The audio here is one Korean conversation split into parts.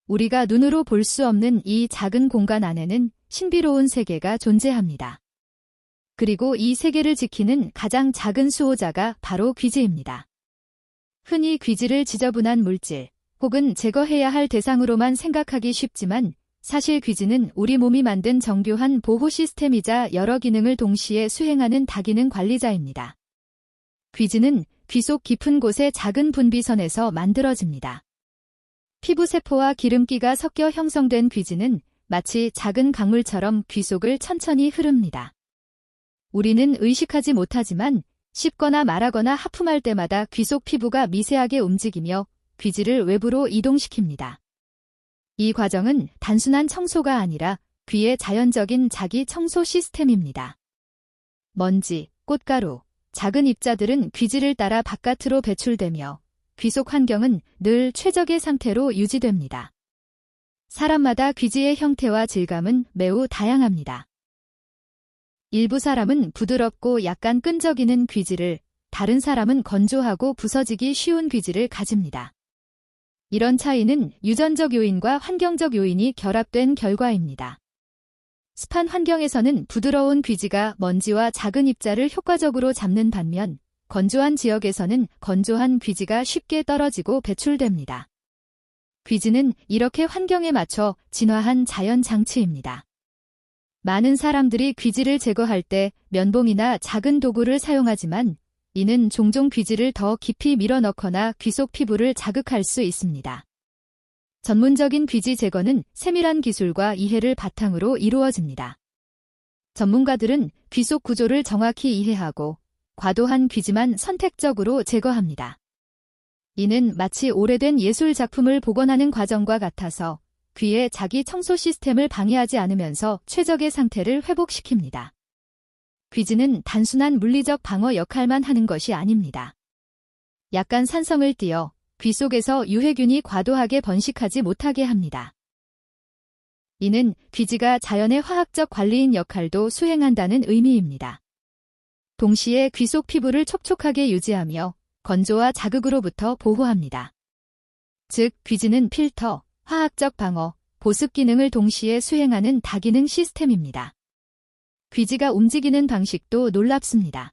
우리가 눈으로 볼 수 없는 이 작은 공간 안에는 신비로운 세계가 존재합니다. 그리고 이 세계를 지키는 가장 작은 수호자가 바로 귀지입니다. 흔히 귀지를 지저분한 물질 혹은 제거해야 할 대상으로만 생각하기 쉽지만 사실 귀지는 우리 몸이 만든 정교한 보호 시스템이자 여러 기능을 동시에 수행하는 다기능 관리자입니다. 귀지는 귀 속 깊은 곳의 작은 분비선에서 만들어집니다. 피부세포와 기름기가 섞여 형성된 귀지는 마치 작은 강물처럼 귀 속을 천천히 흐릅니다. 우리는 의식하지 못하지만 씹거나 말하거나 하품할 때마다 귀 속 피부가 미세하게 움직이며 귀지를 외부로 이동시킵니다. 이 과정은 단순한 청소가 아니라 귀의 자연적인 자기 청소 시스템입니다. 먼지, 꽃가루, 작은 입자들은 귀지를 따라 바깥으로 배출되며 귀 속 환경은 늘 최적의 상태로 유지됩니다. 사람마다 귀지의 형태와 질감은 매우 다양합니다. 일부 사람은 부드럽고 약간 끈적이는 귀지를, 다른 사람은 건조하고 부서지기 쉬운 귀지를 가집니다. 이런 차이는 유전적 요인과 환경적 요인이 결합된 결과입니다. 습한 환경에서는 부드러운 귀지가 먼지와 작은 입자를 효과적으로 잡는 반면 건조한 지역에서는 건조한 귀지가 쉽게 떨어지고 배출됩니다. 귀지는 이렇게 환경에 맞춰 진화한 자연 장치입니다. 많은 사람들이 귀지를 제거할 때 면봉이나 작은 도구를 사용하지만 이는 종종 귀지를 더 깊이 밀어넣거나 귀 속 피부를 자극할 수 있습니다. 전문적인 귀지 제거는 세밀한 기술과 이해를 바탕으로 이루어집니다. 전문가들은 귀 속 구조를 정확히 이해하고 과도한 귀지만 선택적으로 제거합니다. 이는 마치 오래된 예술 작품을 복원하는 과정과 같아서 귀의 자기 청소 시스템을 방해하지 않으면서 최적의 상태를 회복시킵니다. 귀지는 단순한 물리적 방어 역할만 하는 것이 아닙니다. 약간 산성을 띄어 귀 속에서 유해균이 과도하게 번식하지 못하게 합니다. 이는 귀지가 자연의 화학적 관리인 역할도 수행한다는 의미입니다. 동시에 귀 속 피부를 촉촉하게 유지하며 건조와 자극으로부터 보호합니다. 즉, 귀지는 필터, 화학적 방어, 보습 기능을 동시에 수행하는 다기능 시스템입니다. 귀지가 움직이는 방식도 놀랍습니다.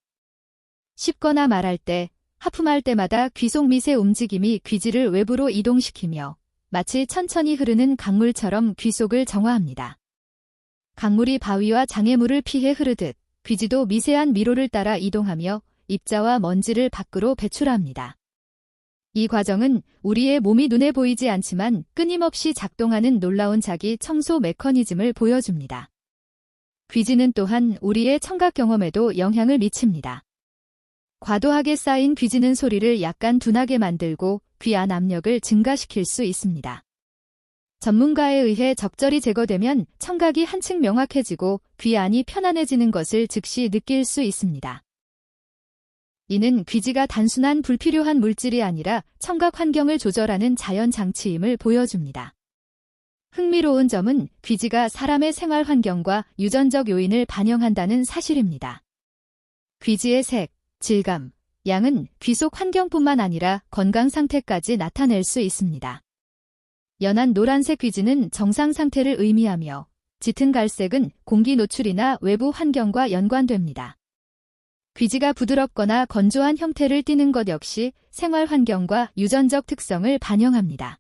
씹거나 말할 때, 하품할 때마다 귀 속 미세 움직임이 귀지를 외부로 이동시키며 마치 천천히 흐르는 강물처럼 귀 속을 정화합니다. 강물이 바위와 장애물을 피해 흐르듯 귀지도 미세한 미로를 따라 이동하며 입자와 먼지를 밖으로 배출합니다. 이 과정은 우리의 몸이 눈에 보이지 않지만 끊임없이 작동하는 놀라운 자기 청소 메커니즘을 보여줍니다. 귀지는 또한 우리의 청각 경험에도 영향을 미칩니다. 과도하게 쌓인 귀지는 소리를 약간 둔하게 만들고 귀 안 압력을 증가시킬 수 있습니다. 전문가에 의해 적절히 제거되면 청각이 한층 명확해지고 귀 안이 편안해지는 것을 즉시 느낄 수 있습니다. 이는 귀지가 단순한 불필요한 물질이 아니라 청각 환경을 조절하는 자연 장치임을 보여줍니다. 흥미로운 점은 귀지가 사람의 생활 환경과 유전적 요인을 반영한다는 사실입니다. 귀지의 색, 질감, 양은 귀 속 환경뿐만 아니라 건강 상태까지 나타낼 수 있습니다. 연한 노란색 귀지는 정상 상태를 의미하며 짙은 갈색은 공기 노출이나 외부 환경과 연관됩니다. 귀지가 부드럽거나 건조한 형태를 띠는 것 역시 생활 환경과 유전적 특성을 반영합니다.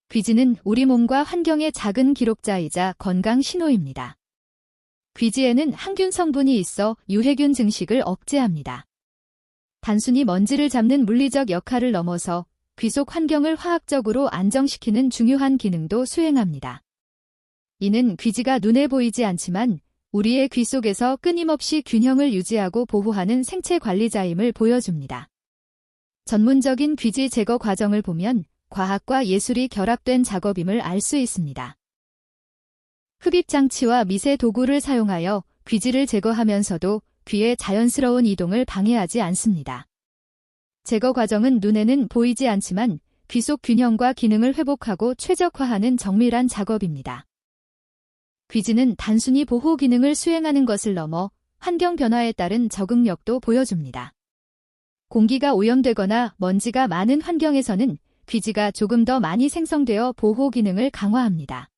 귀지는 우리 몸과 환경의 작은 기록자이자 건강 신호입니다. 귀지에는 항균 성분이 있어 유해균 증식을 억제합니다. 단순히 먼지를 잡는 물리적 역할을 넘어서 귀 속 환경을 화학적으로 안정시키는 중요한 기능도 수행합니다. 이는 귀지가 눈에 보이지 않지만 우리의 귀 속에서 끊임없이 균형을 유지하고 보호하는 생체 관리자임을 보여줍니다. 전문적인 귀지 제거 과정을 보면 과학과 예술이 결합된 작업임을 알 수 있습니다. 흡입 장치와 미세 도구를 사용하여 귀지를 제거하면서도 귀의 자연스러운 이동을 방해하지 않습니다. 제거 과정은 눈에는 보이지 않지만 귀 속 균형과 기능을 회복하고 최적화하는 정밀한 작업입니다. 귀지는 단순히 보호 기능을 수행하는 것을 넘어 환경 변화에 따른 적응력도 보여줍니다. 공기가 오염되거나 먼지가 많은 환경에서는 귀지가 조금 더 많이 생성되어 보호 기능을 강화합니다.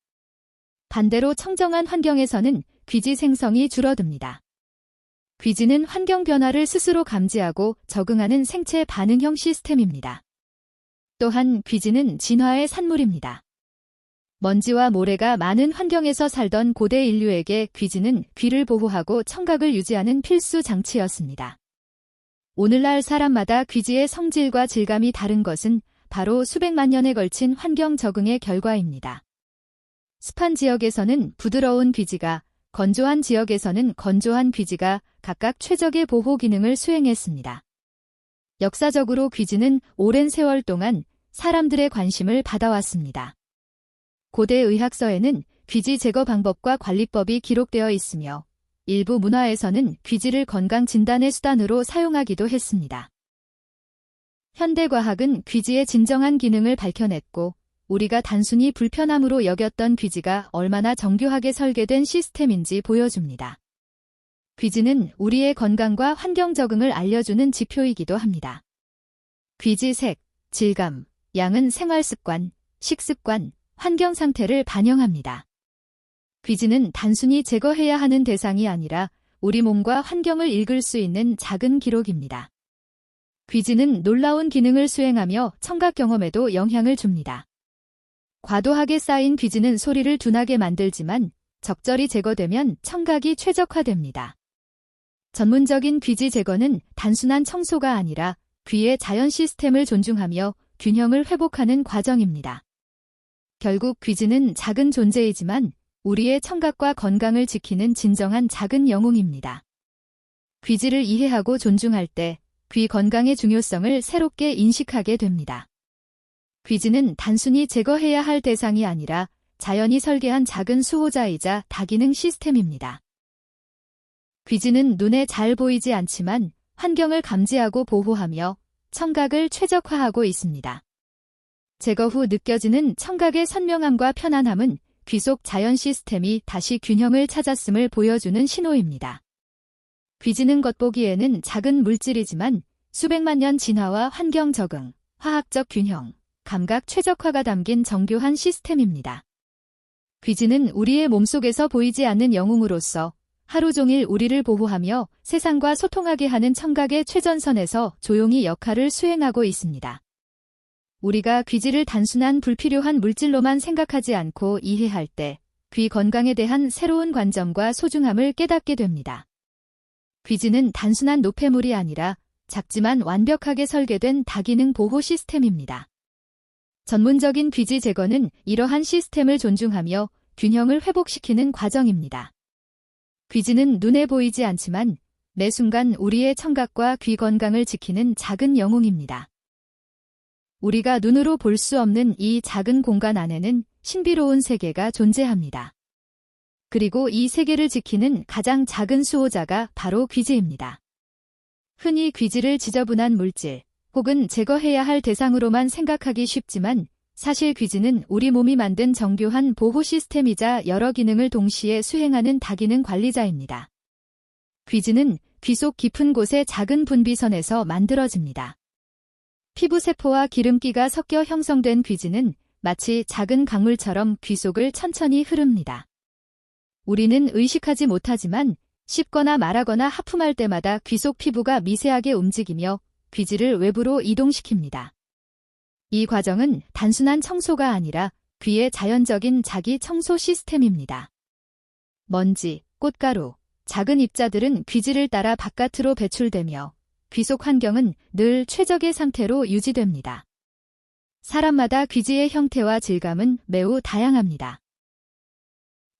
반대로 청정한 환경에서는 귀지 생성이 줄어듭니다. 귀지는 환경 변화를 스스로 감지하고 적응하는 생체 반응형 시스템입니다. 또한 귀지는 진화의 산물입니다. 먼지와 모래가 많은 환경에서 살던 고대 인류에게 귀지는 귀를 보호하고 청각을 유지하는 필수 장치였습니다. 오늘날 사람마다 귀지의 성질과 질감이 다른 것은 바로 수백만 년에 걸친 환경 적응의 결과입니다. 습한 지역에서는 부드러운 귀지가, 건조한 지역에서는 건조한 귀지가 각각 최적의 보호 기능을 수행했습니다. 역사적으로 귀지는 오랜 세월 동안 사람들의 관심을 받아왔습니다. 고대 의학서에는 귀지 제거 방법과 관리법이 기록되어 있으며 일부 문화에서는 귀지를 건강 진단의 수단으로 사용하기도 했습니다. 현대과학은 귀지의 진정한 기능을 밝혀냈고 우리가 단순히 불편함으로 여겼던 귀지가 얼마나 정교하게 설계된 시스템인지 보여줍니다. 귀지는 우리의 건강과 환경 적응을 알려주는 지표이기도 합니다. 귀지 색, 질감, 양은 생활습관, 식습관, 환경 상태를 반영합니다. 귀지는 단순히 제거해야 하는 대상이 아니라 우리 몸과 환경을 읽을 수 있는 작은 기록입니다. 귀지는 놀라운 기능을 수행하며 청각 경험에도 영향을 줍니다. 과도하게 쌓인 귀지는 소리를 둔하게 만들지만 적절히 제거되면 청각이 최적화됩니다. 전문적인 귀지 제거는 단순한 청소가 아니라 귀의 자연 시스템을 존중하며 균형을 회복하는 과정입니다. 결국 귀지는 작은 존재이지만 우리의 청각과 건강을 지키는 진정한 작은 영웅입니다. 귀지를 이해하고 존중할 때 귀 건강의 중요성을 새롭게 인식하게 됩니다. 귀지는 단순히 제거해야 할 대상이 아니라 자연이 설계한 작은 수호자이자 다기능 시스템입니다. 귀지는 눈에 잘 보이지 않지만 환경을 감지하고 보호하며 청각을 최적화하고 있습니다. 제거 후 느껴지는 청각의 선명함과 편안함은 귀 속 자연 시스템이 다시 균형을 찾았음을 보여주는 신호입니다. 귀지는 겉보기에는 작은 물질이지만 수백만 년 진화와 환경 적응, 화학적 균형, 감각 최적화가 담긴 정교한 시스템입니다. 귀지는 우리의 몸속에서 보이지 않는 영웅으로서 하루 종일 우리를 보호하며 세상과 소통하게 하는 청각의 최전선에서 조용히 역할을 수행하고 있습니다. 우리가 귀지를 단순한 불필요한 물질로만 생각하지 않고 이해할 때 귀 건강에 대한 새로운 관점과 소중함을 깨닫게 됩니다. 귀지는 단순한 노폐물이 아니라 작지만 완벽하게 설계된 다기능 보호 시스템입니다. 전문적인 귀지 제거는 이러한 시스템을 존중하며 균형을 회복시키는 과정입니다. 귀지는 눈에 보이지 않지만 매 순간 우리의 청각과 귀 건강을 지키는 작은 영웅입니다. 우리가 눈으로 볼 수 없는 이 작은 공간 안에는 신비로운 세계가 존재합니다. 그리고 이 세계를 지키는 가장 작은 수호자가 바로 귀지입니다. 흔히 귀지를 지저분한 물질 혹은 제거해야 할 대상으로만 생각하기 쉽지만 사실 귀지는 우리 몸이 만든 정교한 보호 시스템이자 여러 기능을 동시에 수행하는 다기능 관리자입니다. 귀지는 귀 속 깊은 곳의 작은 분비선에서 만들어집니다. 피부세포와 기름기가 섞여 형성된 귀지는 마치 작은 강물처럼 귀 속을 천천히 흐릅니다. 우리는 의식하지 못하지만 씹거나 말하거나 하품할 때마다 귀 속 피부가 미세하게 움직이며 귀지를 외부로 이동시킵니다. 이 과정은 단순한 청소가 아니라 귀의 자연적인 자기 청소 시스템입니다. 먼지, 꽃가루, 작은 입자들은 귀지를 따라 바깥으로 배출되며 귀 속 환경은 늘 최적의 상태로 유지됩니다. 사람마다 귀지의 형태와 질감은 매우 다양합니다.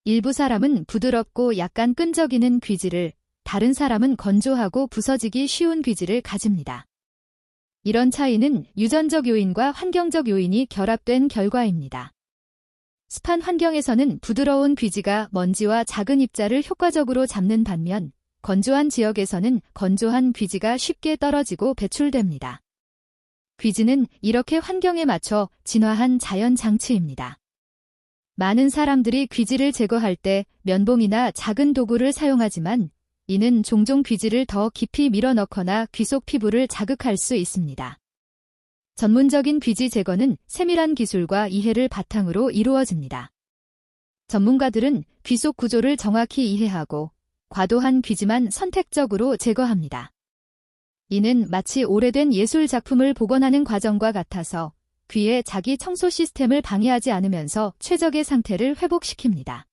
일부 사람은 부드럽고 약간 끈적이는 귀지를, 다른 사람은 건조하고 부서지기 쉬운 귀지를 가집니다. 이런 차이는 유전적 요인과 환경적 요인이 결합된 결과입니다. 습한 환경에서는 부드러운 귀지가 먼지와 작은 입자를 효과적으로 잡는 반면 건조한 지역에서는 건조한 귀지가 쉽게 떨어지고 배출됩니다. 귀지는 이렇게 환경에 맞춰 진화한 자연 장치입니다. 많은 사람들이 귀지를 제거할 때 면봉이나 작은 도구를 사용하지만 이는 종종 귀지를 더 깊이 밀어넣거나 귀 속 피부를 자극할 수 있습니다. 전문적인 귀지 제거는 세밀한 기술과 이해를 바탕으로 이루어집니다. 전문가들은 귀 속 구조를 정확히 이해하고 과도한 귀지만 선택적으로 제거합니다. 이는 마치 오래된 예술 작품을 복원하는 과정과 같아서 귀의 자기 청소 시스템을 방해하지 않으면서 최적의 상태를 회복시킵니다.